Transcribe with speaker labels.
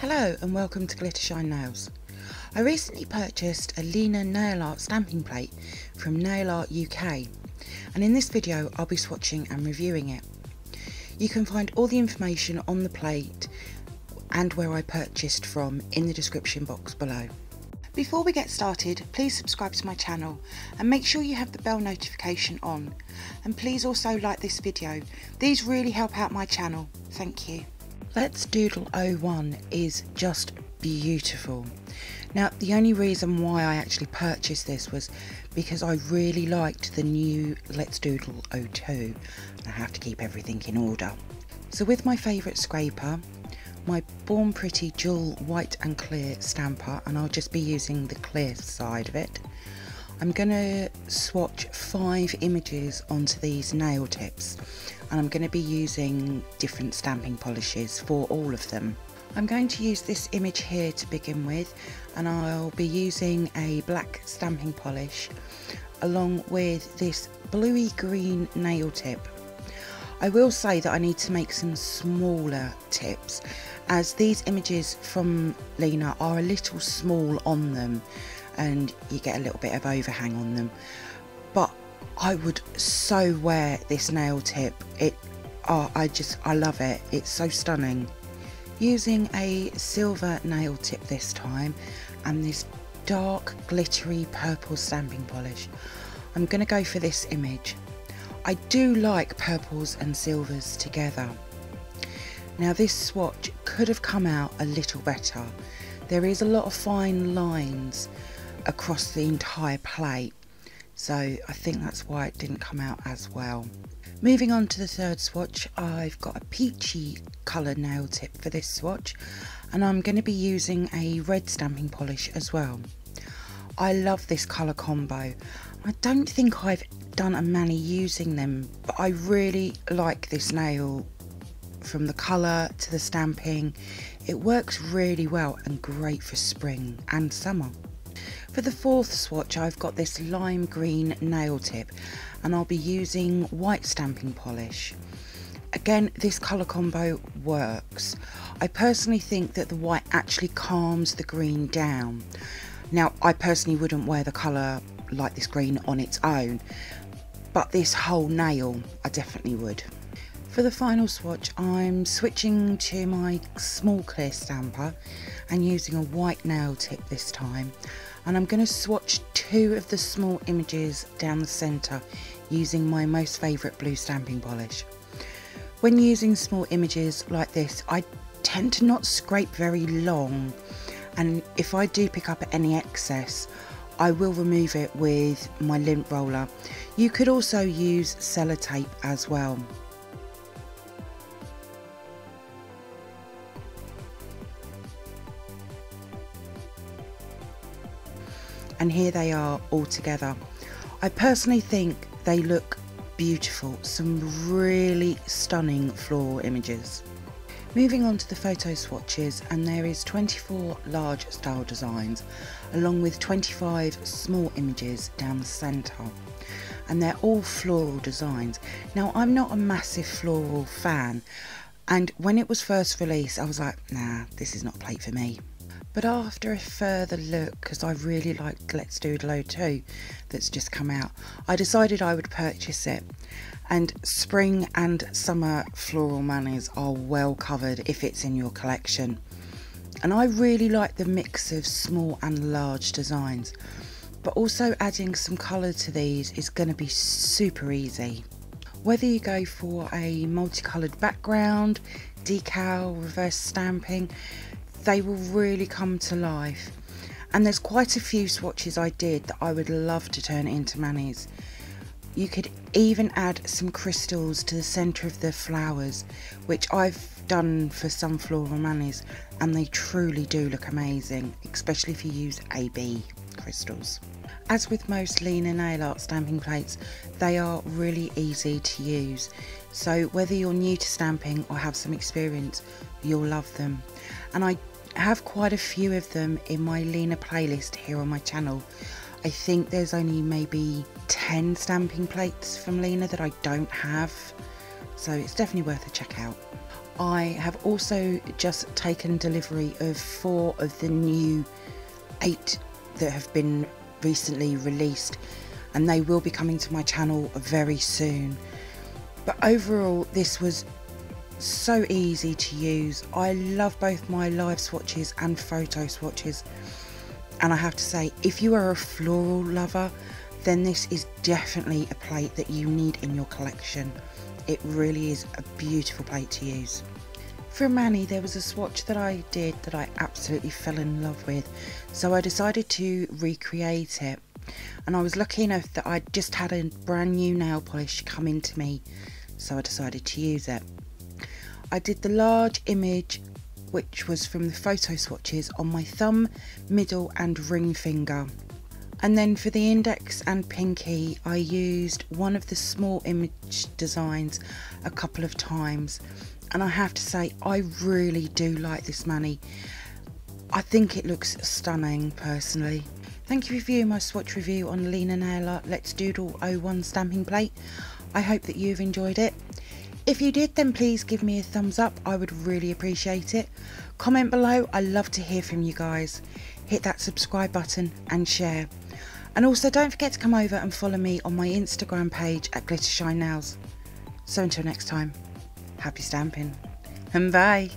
Speaker 1: Hello and welcome to glittershinenails. I recently purchased a Lina nail art stamping plate from Nail Art UK, and in this video I'll be swatching and reviewing it. You can find all the information on the plate and where I purchased from in the description box below. Before we get started, please subscribe to my channel and make sure you have the bell notification on, and please also like this video. These really help out my channel. Thank you. Let's Doodle 01 is just beautiful. Now, the only reason why I actually purchased this was because I really liked the new Let's Doodle 02, and I have to keep everything in order. So with my favourite scraper, my Born Pretty Jewel White and Clear stamper, and I'll just be using the clear side of it, I'm going to swatch 5 images onto these nail tips, and I'm going to be using different stamping polishes for all of them. I'm going to use this image here to begin with, and I'll be using a black stamping polish along with this bluey green nail tip. I will say that I need to make some smaller tips, as these images from Lina are a little small on them and you get a little bit of overhang on them, but I would so wear this nail tip. I love it. It's so stunning. Using a silver nail tip this time and this dark glittery purple stamping polish, I'm going to go for this image. I do like purples and silvers together. Now this swatch could have come out a little better. There is a lot of fine lines across the entire plate, so I think that's why it didn't come out as well. Moving on to the third swatch, I've got a peachy coloured nail tip for this swatch, and I'm going to be using a red stamping polish as well. I love this colour combo. I don't think I've done a many using them, but I really like this nail. From the colour to the stamping, it works really well and great for spring and summer. For the fourth swatch, I've got this lime green nail tip, and I'll be using white stamping polish. Again, this colour combo works. I personally think that the white actually calms the green down. Now, I personally wouldn't wear the colour like this green on its own, but this whole nail I definitely would. For the final swatch, I'm switching to my small clear stamper and using a white nail tip this time, and I'm going to swatch 2 of the small images down the centre using my most favourite blue stamping polish. When using small images like this, I tend to not scrape very long, and if I do pick up any excess, I will remove it with my lint roller. You could also use sellotape as well. And here they are all together. I personally think they look beautiful. Some really stunning floral images. Moving on to the photo swatches, and there is 24 large style designs along with 25 small images down the centre, and they're all floral designs. Now, I'm not a massive floral fan, and when it was first released I was like, nah, this is not a plate for me. But after a further look, because I really liked Let's Doodle 02 that's just come out, I decided I would purchase it. And spring and summer floral manners are well covered if it's in your collection. And I really like the mix of small and large designs, but also adding some colour to these is going to be super easy. Whether you go for a multicoloured background, decal, reverse stamping, they will really come to life. And there's quite a few swatches I did that I would love to turn into manis. You could even add some crystals to the centre of the flowers, which I've done for some floral manis, and they truly do look amazing, especially if you use AB crystals. As with most Lina nail art stamping plates, they are really easy to use, so whether you're new to stamping or have some experience, you'll love them. And I have quite a few of them in my Lina playlist here on my channel. I think there's only maybe 10 stamping plates from Lina that I don't have, so it's definitely worth a check out. I have also just taken delivery of 4 of the new 8 that have been recently released, and they will be coming to my channel very soon. But overall, this was so easy to use. I love both my live swatches and photo swatches, and I have to say, if you are a floral lover, then this is definitely a plate that you need in your collection. It really is a beautiful plate to use. For Manny, there was a swatch that I did that I absolutely fell in love with, so I decided to recreate it. And I was lucky enough that I just had a brand new nail polish come into me, so I decided to use it. I did the large image, which was from the photo swatches, on my thumb, middle and ring finger. And then for the index and pinky, I used one of the small image designs a couple of times. And I have to say, I really do like this mani. I think it looks stunning personally. Thank you for viewing my swatch review on Lina Nail Art Let's Doodle 01 stamping plate. I hope that you've enjoyed it. If you did, then please give me a thumbs up. I would really appreciate it. Comment below. I love to hear from you guys. Hit that subscribe button and share. And also don't forget to come over and follow me on my Instagram page at glittershinenails. So until next time, happy stamping and bye.